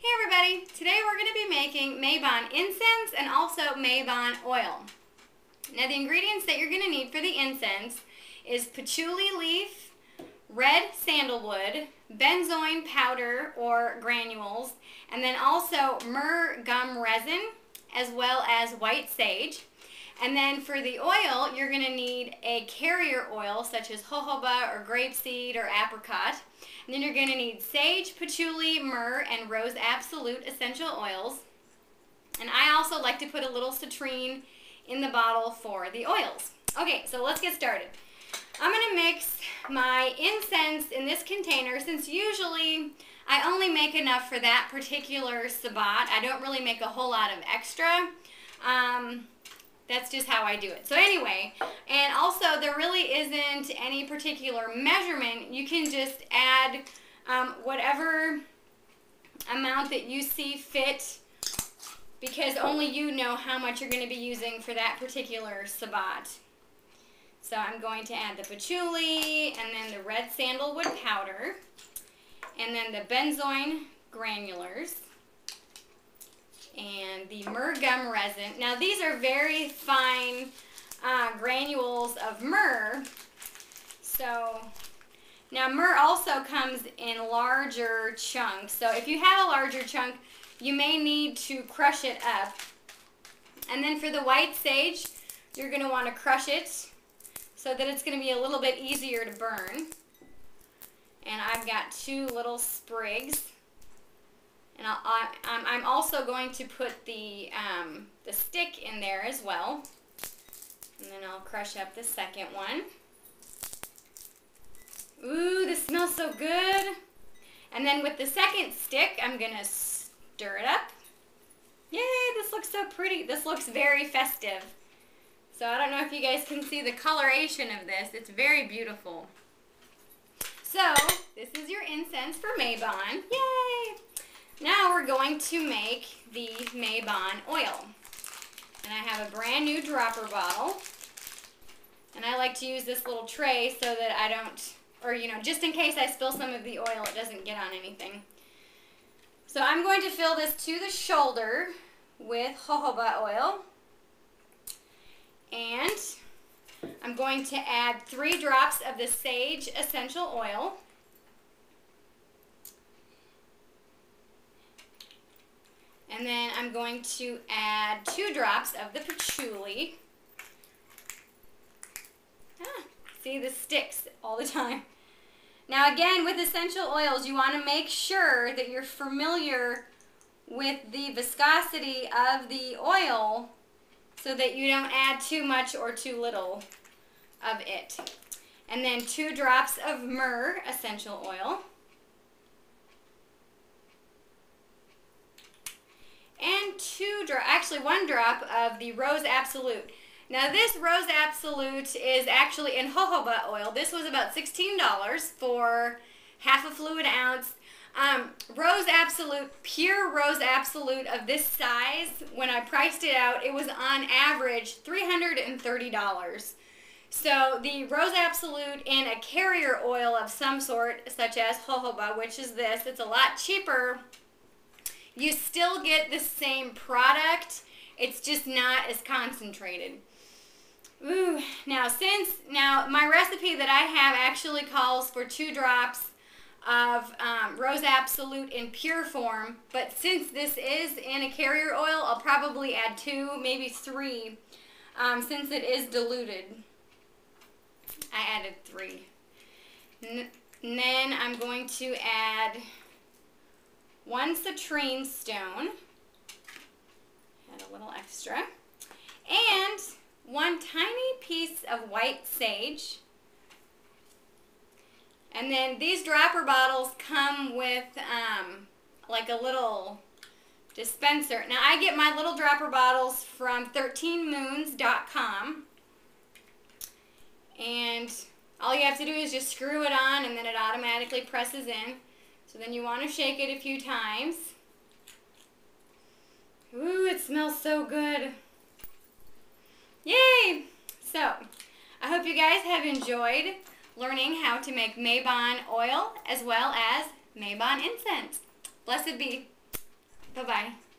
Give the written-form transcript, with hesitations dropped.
Hey everybody, today we're going to be making Mabon incense and also Mabon oil. Now the ingredients that you're going to need for the incense is patchouli leaf, red sandalwood, benzoin powder or granules, and then also myrrh gum resin as well as white sage. And then for the oil, you're going to need a carrier oil such as jojoba or grapeseed or apricot. And then you're going to need sage, patchouli, myrrh, and rose absolute essential oils. And I also like to put a little citrine in the bottle for the oils. Okay, so let's get started. I'm going to mix my incense in this container since usually I only make enough for that particular sabbat. I don't really make a whole lot of extra. That's just how I do it. So anyway, and also there really isn't any particular measurement. You can just add whatever amount that you see fit because only you know how much you're going to be using for that particular sabbat. So I'm going to add the patchouli and then the red sandalwood powder and then the benzoin granulars and the myrrh gum resin. Now these are very fine granules of myrrh. So now myrrh also comes in larger chunks. So if you have a larger chunk, you may need to crush it up. And then for the white sage, you're going to want to crush it so that it's going to be a little bit easier to burn. And I've got 2 little sprigs. And I'm also going to put the stick in there as well. And then I'll crush up the second one. Ooh, this smells so good. And then with the second stick, I'm going to stir it up. Yay, this looks so pretty. This looks very festive. So I don't know if you guys can see the coloration of this. It's very beautiful. So this is your incense for Mabon. Yay! Now we're going to make the Mabon oil. And I have a brand new dropper bottle. And I like to use this little tray so that I don't, or just in case I spill some of the oil, it doesn't get on anything. So I'm going to fill this to the shoulder with jojoba oil. And I'm going to add 3 drops of the sage essential oil. And then I'm going to add 2 drops of the patchouli. See, this sticks all the time. Now again, with essential oils, you want to make sure that you're familiar with the viscosity of the oil so that you don't add too much or too little of it. And then 2 drops of myrrh essential oil. And 1 drop of the rose absolute. Now this rose absolute is actually in jojoba oil. This was about $16 for half a fluid ounce. Rose absolute, pure rose absolute of this size, when I priced it out, it was on average $330. So the rose absolute in a carrier oil of some sort, such as jojoba, which is this, it's a lot cheaper. You still get the same product, it's just not as concentrated. Ooh, now my recipe that I have actually calls for 2 drops of rose absolute in pure form, but since this is in a carrier oil, I'll probably add 2, maybe 3, since it is diluted. I added 3. And then I'm going to add 1 citrine stone, add a little extra, and 1 tiny piece of white sage. And then these dropper bottles come with like a little dispenser. Now I get my little dropper bottles from 13moons.com, and all you have to do is just screw it on and then it automatically presses in. So then you want to shake it a few times. Ooh, it smells so good. Yay! So, I hope you guys have enjoyed learning how to make Mabon oil as well as Mabon incense. Blessed be. Bye-bye.